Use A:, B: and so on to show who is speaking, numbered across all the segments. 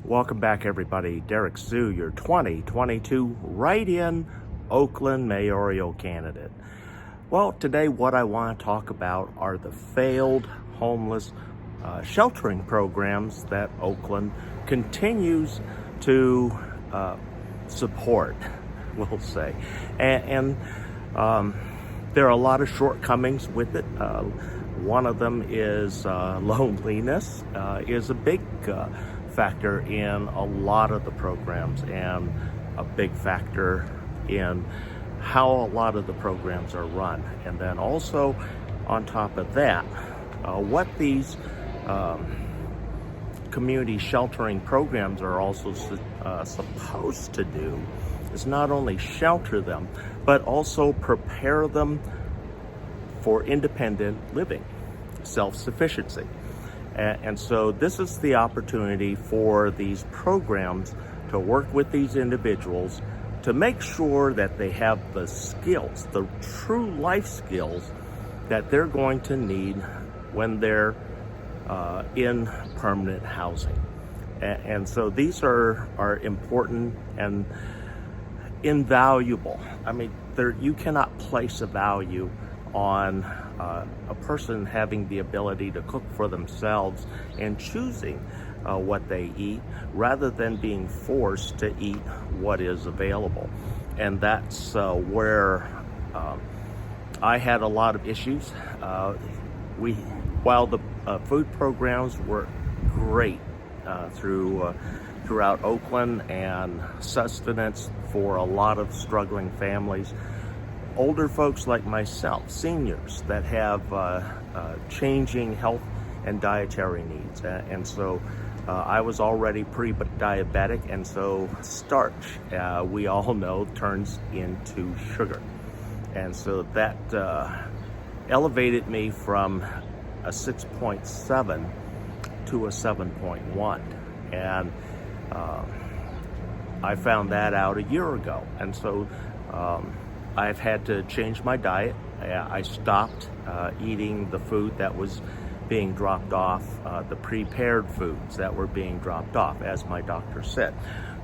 A: Welcome back, everybody. Derrick Soo, your 2022 write-in Oakland mayoral candidate. Well, today what I want to talk about are the failed homeless sheltering programs that Oakland continues to support, we'll say. And there are a lot of shortcomings with it. One of them is loneliness is a big factor in a lot of the programs, and a big factor in how a lot of the programs are run. And then also on top of that, what these community sheltering programs are also supposed to do is not only shelter them, but also prepare them for independent living, self-sufficiency. And so this is the opportunity for these programs to work with these individuals to make sure that they have the skills, the true life skills that they're going to need when they're in permanent housing. And so these are important and invaluable. I mean, you cannot place a value on a person having the ability to cook for themselves and choosing what they eat rather than being forced to eat what is available. And that's where I had a lot of issues. While the food programs were great throughout Oakland and sustenance for a lot of struggling families, older folks like myself, seniors that have changing health and dietary needs. And so I was already pre-diabetic, and so starch, we all know, turns into sugar. And so that elevated me from a 6.7 to a 7.1. And I found that out a year ago. And so I've had to change my diet. I stopped eating the food that was being dropped off, the prepared foods that were being dropped off, as my doctor said.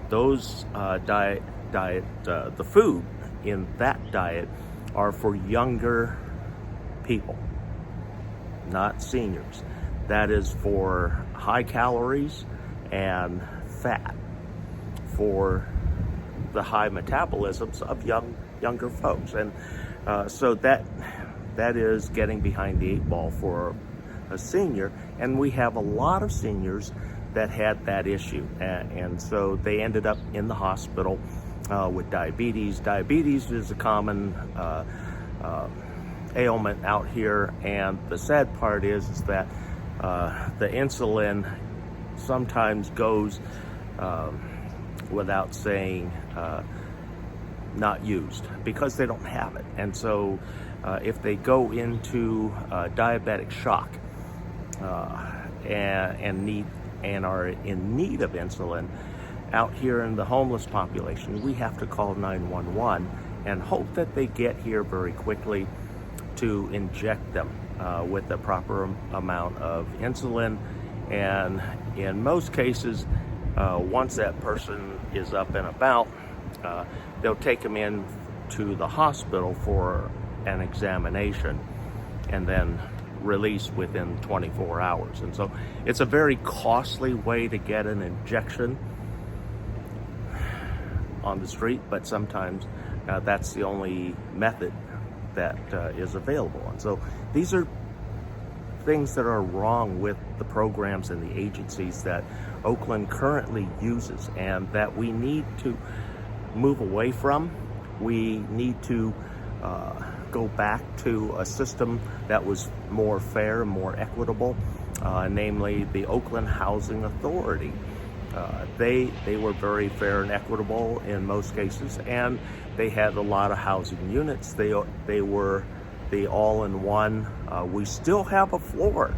A: Those the food in that diet are for younger people, not seniors. That is for high calories and fat, for the high metabolisms of younger folks. And so that is getting behind the eight ball for a senior. And we have a lot of seniors that had that issue. And so they ended up in the hospital with diabetes. Diabetes is a common ailment out here. And the sad part is that the insulin sometimes goes without saying not used because they don't have it. And so if they go into diabetic shock and are in need of insulin, out here in the homeless population, we have to call 911 and hope that they get here very quickly to inject them with the proper amount of insulin. And in most cases, once that person is up and about, they'll take them in to the hospital for an examination and then release within 24 hours. And so it's a very costly way to get an injection on the street, but sometimes that's the only method that is available. And so these are things that are wrong with the programs and the agencies that Oakland currently uses, and that we need to move away from. We need to go back to a system that was more fair, more equitable, namely the Oakland Housing Authority. They were very fair and equitable in most cases, and they had a lot of housing units. They were the all-in-one. We still have a floor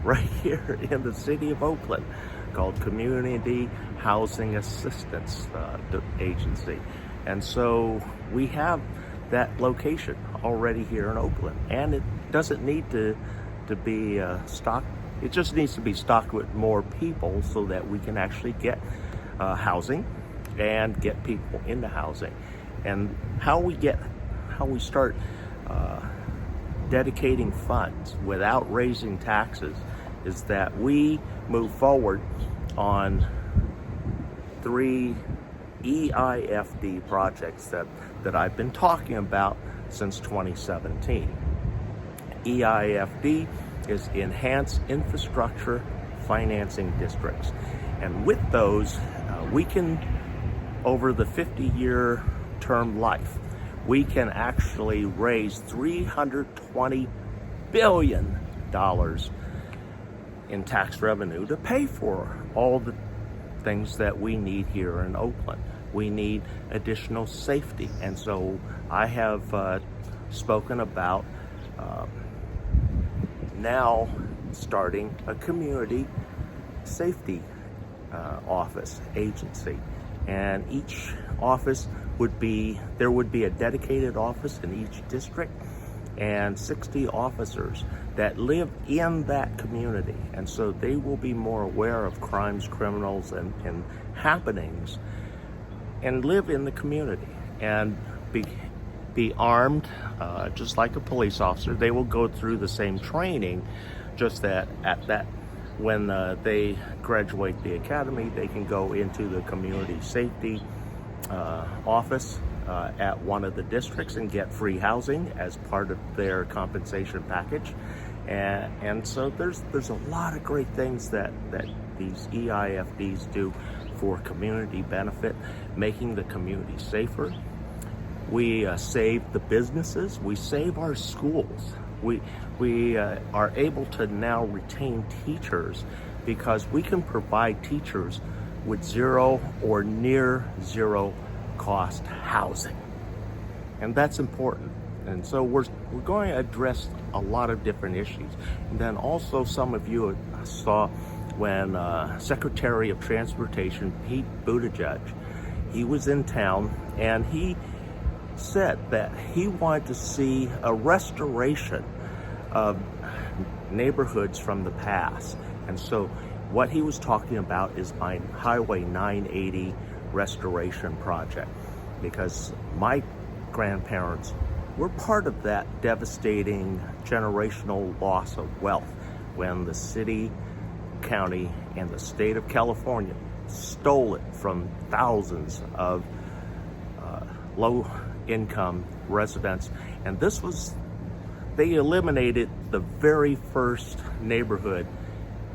A: right here in the city of Oakland called Community Housing Assistance Agency. And so we have that location already here in Oakland, and it doesn't need to be stocked It just needs to be stocked with more people so that we can actually get housing and get people into housing. And how we start dedicating funds without raising taxes is that we move forward on 3 EIFD projects that I've been talking about since 2017. EIFD is Enhanced Infrastructure Financing Districts. And with those, we can, over the 50-year term life, we can actually raise $320 billion in tax revenue to pay for all the things that we need here in Oakland. We need additional safety. And so I have spoken about now starting a community safety office agency. And each office there would be a dedicated office in each district and 60 officers that live in that community. And so they will be more aware of crimes, criminals, and happenings, and live in the community and be armed just like a police officer. They will go through the same training, just that when they graduate the academy, they can go into the community safety office at one of the districts and get free housing as part of their compensation package. And so there's a lot of great things that these EIFDs do for community benefit, making the community safer. We save the businesses, we save our schools. We are able to now retain teachers because we can provide teachers with zero or near zero cost housing. And that's important. And so we're going to address a lot of different issues. And then also some of you saw when Secretary of Transportation Pete Buttigieg, he was in town and he said that he wanted to see a restoration of neighborhoods from the past. And so what he was talking about is my Highway 980 restoration project, because my grandparents were part of that devastating generational loss of wealth when the city, county, and the state of California stole it from thousands of low-income residents. And they eliminated the very first neighborhood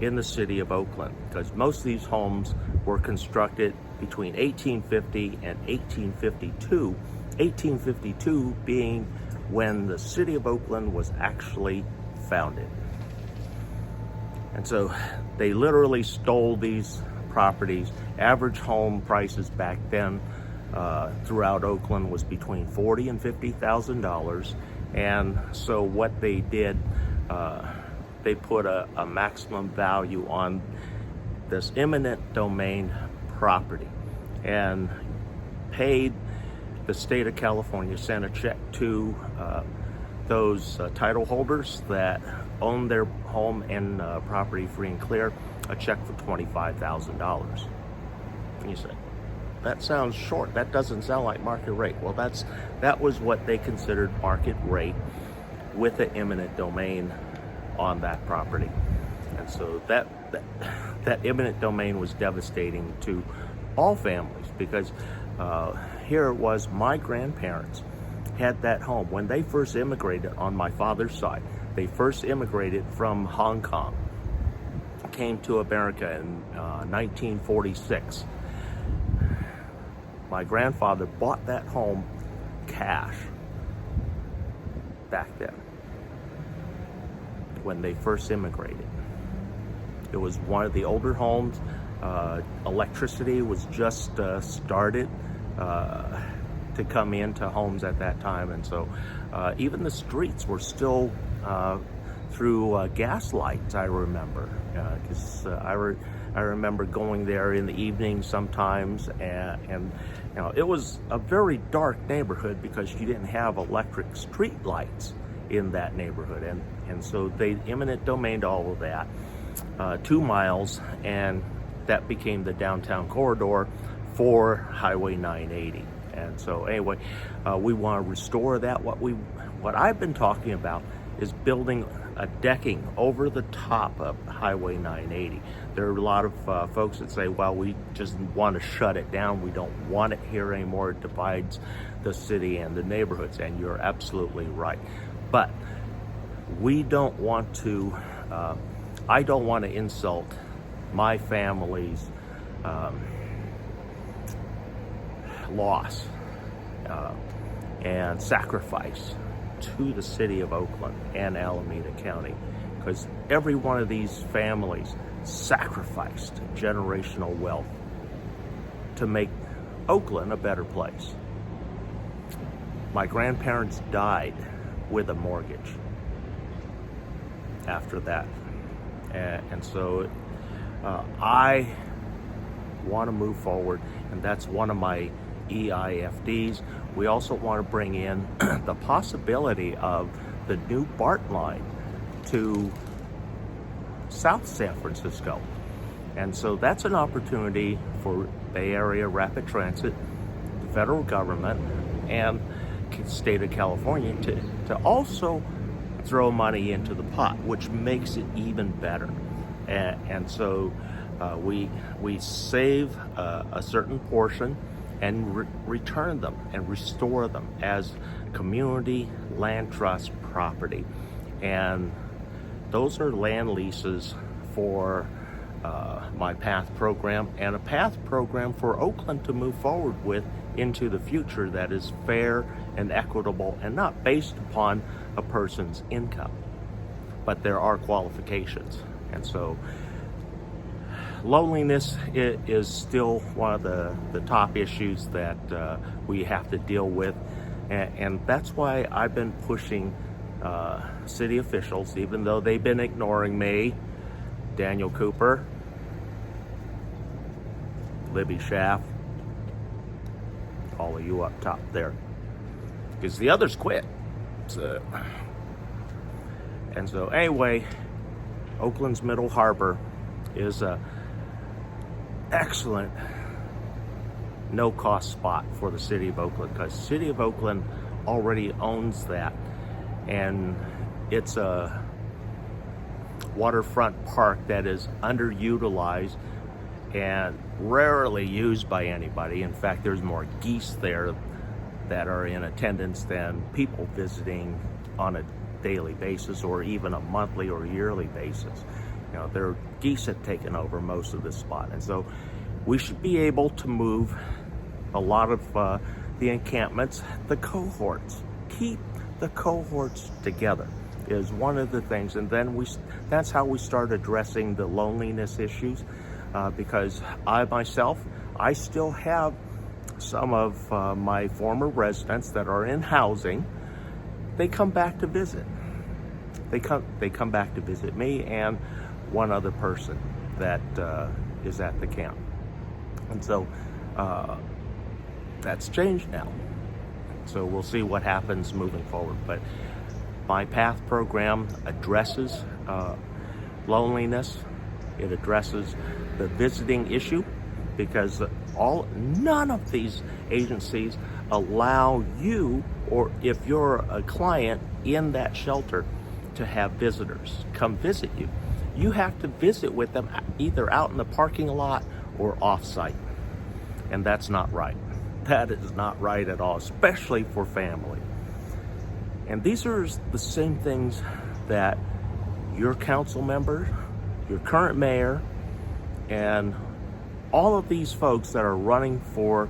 A: in the city of Oakland, because most of these homes were constructed between 1850 and 1852. 1852 being when the city of Oakland was actually founded. And so they literally stole these properties. Average home prices back then throughout Oakland was between $40,000 and $50,000. And so what they did, they put a maximum value on this eminent domain property and paid the state of California, sent a check to those title holders that own their home and property free and clear, a check for $25,000. And you say, that sounds short. That doesn't sound like market rate. Well, that was what they considered market rate with the eminent domain on that property. And so that eminent domain was devastating to all families, because here it was, my grandparents had that home when they first immigrated on my father's side. They first immigrated from Hong Kong, came to America in 1946. My grandfather bought that home cash back then when they first immigrated. It was one of the older homes. Electricity was just started to come into homes at that time. And so even the streets were still through gas lights, I remember. Because I remember going there in the evening sometimes, and you know, it was a very dark neighborhood because you didn't have electric street lights in that neighborhood. And so they eminent domained all of that. 2 miles, and that became the downtown corridor for Highway 980. And so anyway, we want to restore that. What I've been talking about is building a decking over the top of Highway 980. There are a lot of folks that say, well, we just want to shut it down. We don't want it here anymore. It divides the city and the neighborhoods, and you're absolutely right. But we don't want to, I don't want to insult my family's loss and sacrifice to the city of Oakland and Alameda County, because every one of these families sacrificed generational wealth to make Oakland a better place. My grandparents died with a mortgage after that, and so I want to move forward, and that's one of my EIFDs. We also want to bring in the possibility of the new BART line to South San Francisco. And so that's an opportunity for Bay Area Rapid Transit, the federal government, and the state of California to also throw money into the pot, which makes it even better. And so we save a certain portion and return them and restore them as community land trust property. And those are land leases for my PATH program, and a PATH program for Oakland to move forward with into the future that is fair and equitable and not based upon a person's income. But there are qualifications. And so loneliness is still one of the top issues that we have to deal with, and that's why I've been pushing city officials, even though they've been ignoring me. Daniel Cooper, Libby Schaff, all of you up top there, because the others quit. And so anyway, Oakland's Middle Harbor is a excellent no-cost spot for the city of Oakland, because the city of Oakland already owns that, and it's a waterfront park that is underutilized and rarely used by anybody. In fact, there's more geese there that are in attendance than people visiting on a daily basis or even a monthly or yearly basis. You know, their geese have taken over most of this spot. And so we should be able to move a lot of the encampments, the cohorts. Keep the cohorts together is one of the things. And then that's how we start addressing the loneliness issues, because I still have some of my former residents that are in housing. They come back to visit. They come back to visit me and one other person that is at the camp. And so that's changed now. So we'll see what happens moving forward. But my PATH program addresses loneliness. It addresses the visiting issue, because none of these agencies allow you, or if you're a client in that shelter, to have visitors come visit you. You have to visit with them either out in the parking lot or off-site. And that's not right. That is not right at all, especially for family. And these are the same things that your council member, your current mayor, and all of these folks that are running for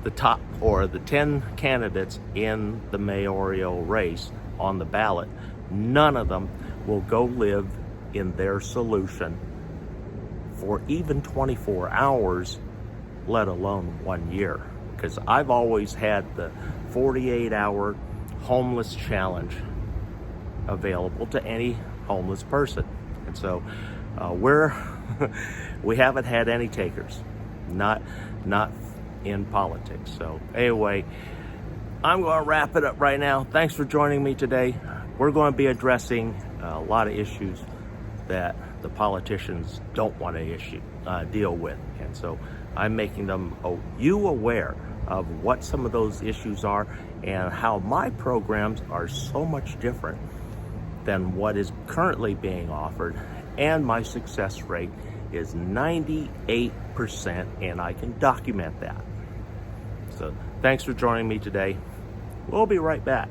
A: the top, or the 10 candidates in the mayoral race on the ballot, none of them will go live in their solution for even 24 hours, let alone 1 year. Because I've always had the 48-hour homeless challenge available to any homeless person. And so we haven't had any takers, not in politics. So anyway, I'm going to wrap it up right now. Thanks for joining me today. We're going to be addressing a lot of issues that the politicians don't want to deal with. And so I'm making them you aware of what some of those issues are and how my programs are so much different than what is currently being offered. And my success rate is 98%, and I can document that. So thanks for joining me today. We'll be right back.